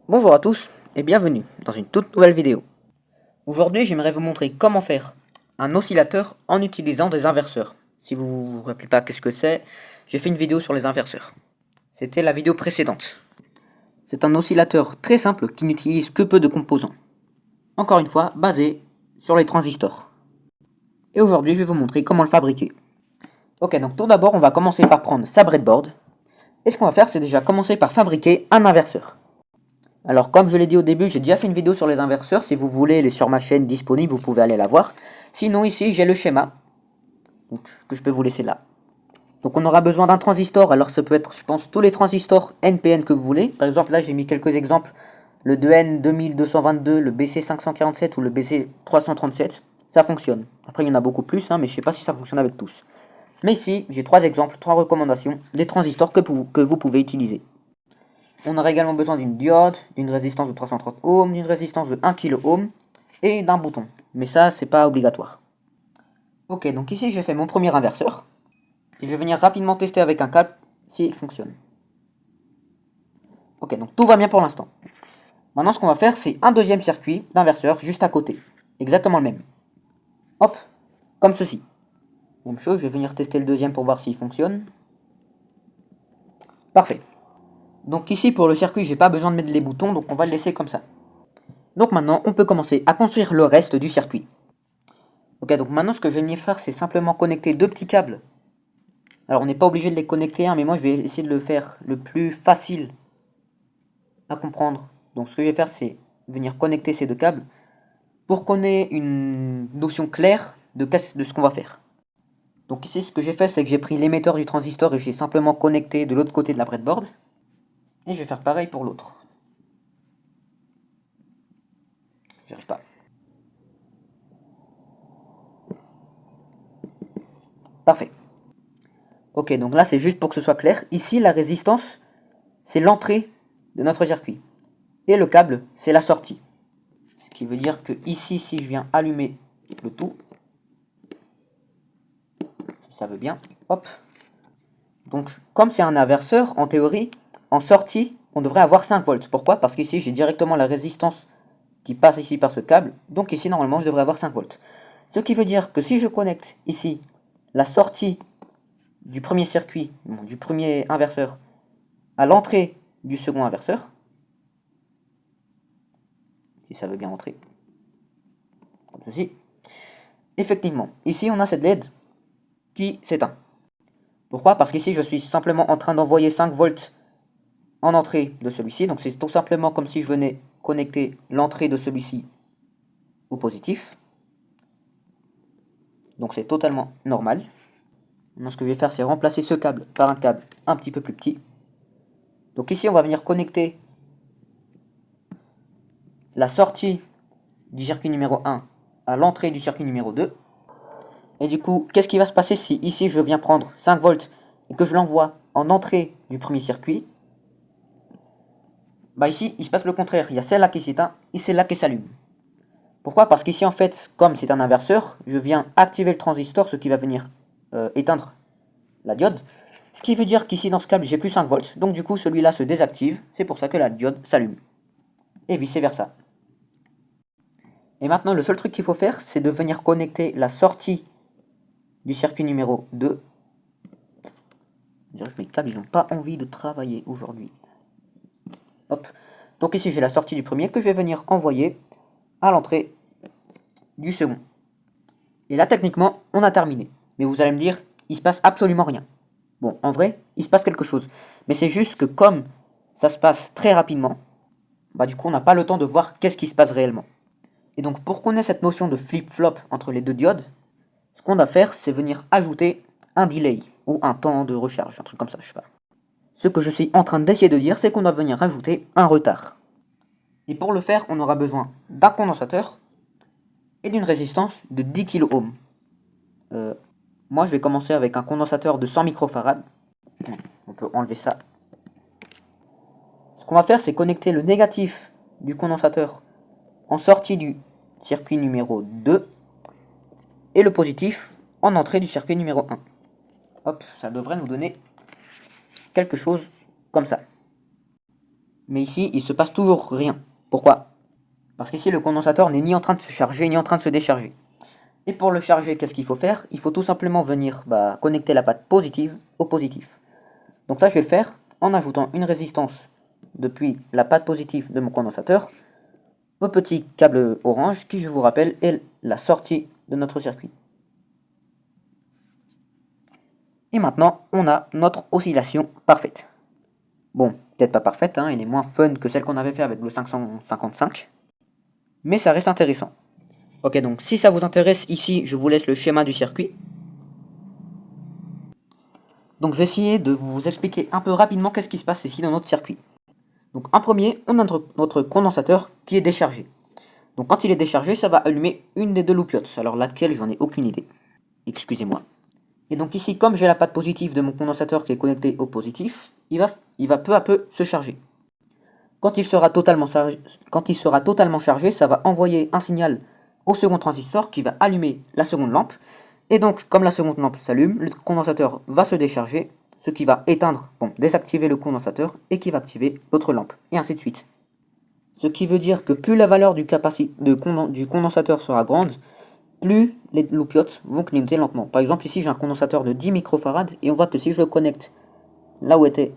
Bonjour à tous et bienvenue dans une toute nouvelle vidéo. Aujourd'hui j'aimerais vous montrer comment faire un oscillateur en utilisant des inverseurs. Si vous vous rappelez pas qu'est-ce que c'est, j'ai fait une vidéo sur les inverseurs. C'était la vidéo précédente. C'est un oscillateur très simple qui n'utilise que peu de composants. Encore une fois, basé sur les transistors. Et aujourd'hui je vais vous montrer comment le fabriquer. Ok, donc tout d'abord on va commencer par prendre sa breadboard. Et ce qu'on va faire c'est déjà commencer par fabriquer un inverseur. Alors comme je l'ai dit au début, j'ai déjà fait une vidéo sur les inverseurs. Si vous voulez, elle est sur ma chaîne disponible, vous pouvez aller la voir. Sinon ici, j'ai le schéma, donc, que je peux vous laisser là. Donc on aura besoin d'un transistor. Alors ça peut être, je pense, tous les transistors NPN que vous voulez. Par exemple, là j'ai mis quelques exemples. Le 2N 2222, le BC 547 ou le BC 337. Ça fonctionne. Après il y en a beaucoup plus, mais je ne sais pas si ça fonctionne avec tous. Mais ici, j'ai 3 exemples, 3 recommandations des transistors que vous pouvez utiliser. On aura également besoin d'une diode, d'une résistance de 330 ohms, d'une résistance de 1 kΩ et d'un bouton. Mais ça, c'est pas obligatoire. Ok, donc ici, j'ai fait mon premier inverseur. Et je vais venir rapidement tester avec un câble s'il fonctionne. Ok, donc tout va bien pour l'instant. Maintenant, ce qu'on va faire, c'est un deuxième circuit d'inverseur juste à côté. Exactement le même. Hop, comme ceci. Même chose, je vais venir tester le deuxième pour voir s'il fonctionne. Parfait. Donc ici, pour le circuit, j'ai pas besoin de mettre les boutons, donc on va le laisser comme ça. Donc maintenant, on peut commencer à construire le reste du circuit. Ok, donc maintenant ce que je vais venir faire, c'est simplement connecter deux petits câbles. Alors on n'est pas obligé de les connecter, mais moi je vais essayer de le faire le plus facile à comprendre. Donc ce que je vais faire, c'est venir connecter ces deux câbles pour qu'on ait une notion claire de ce qu'on va faire. Donc ici, ce que j'ai fait, c'est que j'ai pris l'émetteur du transistor et j'ai simplement connecté de l'autre côté de la breadboard. Et je vais faire pareil pour l'autre. J'arrive pas. Parfait. Ok, donc là c'est juste pour que ce soit clair. Ici, la résistance, c'est l'entrée de notre circuit. Et le câble, c'est la sortie. Ce qui veut dire que ici, si je viens allumer le tout, si ça veut bien, hop. Donc, comme c'est un inverseur, en théorie, en sortie, on devrait avoir 5 volts. Pourquoi? Parce qu'ici, j'ai directement la résistance qui passe ici par ce câble. Donc ici, normalement, je devrais avoir 5 volts. Ce qui veut dire que si je connecte ici la sortie du premier circuit, du premier inverseur, à l'entrée du second inverseur, si ça veut bien entrer, comme ceci, effectivement, ici on a cette LED qui s'éteint. Pourquoi? Parce qu'ici je suis simplement en train d'envoyer 5 volts en entrée de celui-ci, donc c'est tout simplement comme si je venais connecter l'entrée de celui-ci au positif. Donc c'est totalement normal. Maintenant ce que je vais faire, c'est remplacer ce câble par un câble un petit peu plus petit. Donc ici on va venir connecter la sortie du circuit numéro 1 à l'entrée du circuit numéro 2. Et du coup, qu'est-ce qui va se passer si ici je viens prendre 5 volts et que je l'envoie en entrée du premier circuit? Bah ici, il se passe le contraire. Il y a celle-là qui s'éteint et celle-là qui s'allume. Pourquoi? Parce qu'ici, en fait, comme c'est un inverseur, je viens activer le transistor, ce qui va venir éteindre la diode. Ce qui veut dire qu'ici, dans ce câble, j'ai plus 5 volts. Donc du coup, celui-là se désactive. C'est pour ça que la diode s'allume. Et vice-versa. Et maintenant, le seul truc qu'il faut faire, c'est de venir connecter la sortie du circuit numéro 2. Je dirais que mes câbles, ils n'ont pas envie de travailler aujourd'hui. Hop. Donc ici, j'ai la sortie du premier que je vais venir envoyer à l'entrée du second. Et là, techniquement, on a terminé. Mais vous allez me dire, il se passe absolument rien. Bon, en vrai, il se passe quelque chose. Mais c'est juste que comme ça se passe très rapidement, bah du coup, on n'a pas le temps de voir qu'est-ce qui se passe réellement. Et donc, pour qu'on ait cette notion de flip-flop entre les deux diodes, ce qu'on doit faire, c'est venir ajouter un delay, ou un temps de recharge, un truc comme ça, je sais pas. Ce que je suis en train d'essayer de dire, c'est qu'on doit venir ajouter un retard. Et pour le faire, on aura besoin d'un condensateur et d'une résistance de 10 kΩ. Moi, je vais commencer avec un condensateur de 100 microfarad. On peut enlever ça. Ce qu'on va faire, c'est connecter le négatif du condensateur en sortie du circuit numéro 2 et le positif en entrée du circuit numéro 1. Hop, ça devrait nous donner quelque chose comme ça. Mais ici, il se passe toujours rien. Pourquoi? Parce qu'ici, le condensateur n'est ni en train de se charger, ni en train de se décharger. Et pour le charger, qu'est-ce qu'il faut faire? Il faut tout simplement venir connecter la patte positive au positif. Donc ça, je vais le faire en ajoutant une résistance depuis la patte positive de mon condensateur au petit câble orange qui, je vous rappelle, est la sortie de notre circuit. Et maintenant, on a notre oscillation parfaite. Bon, peut-être pas parfaite, elle est moins fun que celle qu'on avait fait avec le 555, mais ça reste intéressant. Ok, donc si ça vous intéresse, ici, je vous laisse le schéma du circuit. Donc je vais essayer de vous expliquer un peu rapidement qu'est-ce qui se passe ici dans notre circuit. Donc en premier, on a notre condensateur qui est déchargé. Donc quand il est déchargé, ça va allumer une des deux loupiottes. Alors laquelle, j'en ai aucune idée. Excusez-moi. Et donc ici, comme j'ai la patte positive de mon condensateur qui est connectée au positif, il va peu à peu se charger. Quand il sera totalement chargé, ça va envoyer un signal au second transistor qui va allumer la seconde lampe. Et donc, comme la seconde lampe s'allume, le condensateur va se décharger, ce qui va désactiver le condensateur et qui va activer l'autre lampe, et ainsi de suite. Ce qui veut dire que plus la valeur du condensateur sera grande, plus les loupiottes vont clignoter lentement. Par exemple, ici j'ai un condensateur de 10 microfarads, et on voit que si je le connecte là où était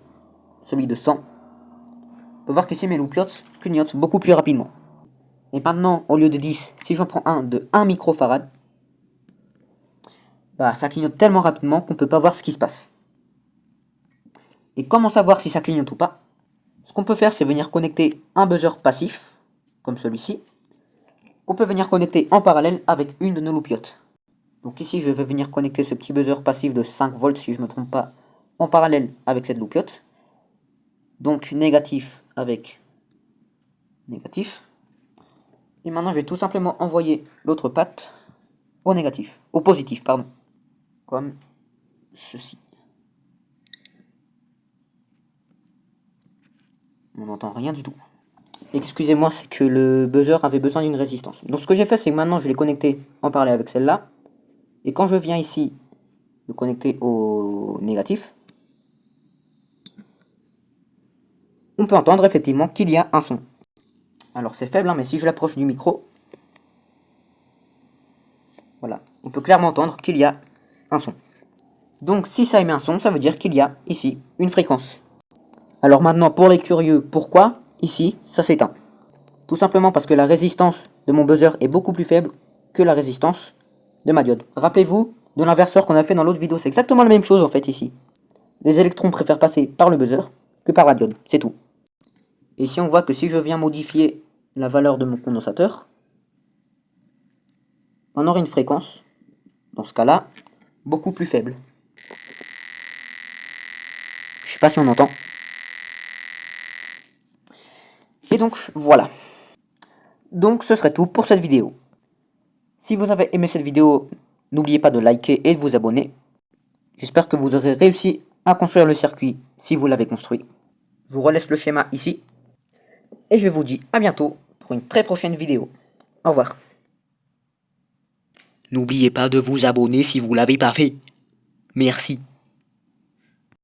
celui de 100, on peut voir qu'ici mes loupiottes clignotent beaucoup plus rapidement. Et maintenant, au lieu de 10, si j'en prends un de 1 microfarad, ça clignote tellement rapidement qu'on ne peut pas voir ce qui se passe. Et comment savoir si ça clignote ou pas? Ce qu'on peut faire, c'est venir connecter un buzzer passif, comme celui-ci, qu'on peut venir connecter en parallèle avec une de nos loupiottes. Donc ici, je vais venir connecter ce petit buzzer passif de 5 volts, si je ne me trompe pas, en parallèle avec cette loupiotte. Donc négatif avec négatif. Et maintenant, je vais tout simplement envoyer l'autre patte au positif, pardon. Comme ceci. On n'entend rien du tout. Excusez-moi, c'est que le buzzer avait besoin d'une résistance. Donc ce que j'ai fait, c'est que maintenant je l'ai connecté en parallèle avec celle-là. Et quand je viens ici le connecter au négatif, on peut entendre effectivement qu'il y a un son. Alors c'est faible, mais si je l'approche du micro, voilà, on peut clairement entendre qu'il y a un son. Donc si ça émet un son, ça veut dire qu'il y a ici une fréquence. Alors maintenant, pour les curieux, pourquoi ici ça s'éteint? Tout simplement parce que la résistance de mon buzzer est beaucoup plus faible que la résistance de ma diode. Rappelez-vous de l'inverseur qu'on a fait dans l'autre vidéo, c'est exactement la même chose en fait ici. Les électrons préfèrent passer par le buzzer que par la diode, c'est tout. Et ici on voit que si je viens modifier la valeur de mon condensateur, on aura une fréquence, dans ce cas-là, beaucoup plus faible. Je sais pas si on entend. Et donc voilà. Donc ce serait tout pour cette vidéo. Si vous avez aimé cette vidéo, n'oubliez pas de liker et de vous abonner. J'espère que vous aurez réussi à construire le circuit si vous l'avez construit. Je vous relaisse le schéma ici. Et je vous dis à bientôt pour une très prochaine vidéo. Au revoir. N'oubliez pas de vous abonner si vous l'avez pas fait. Merci.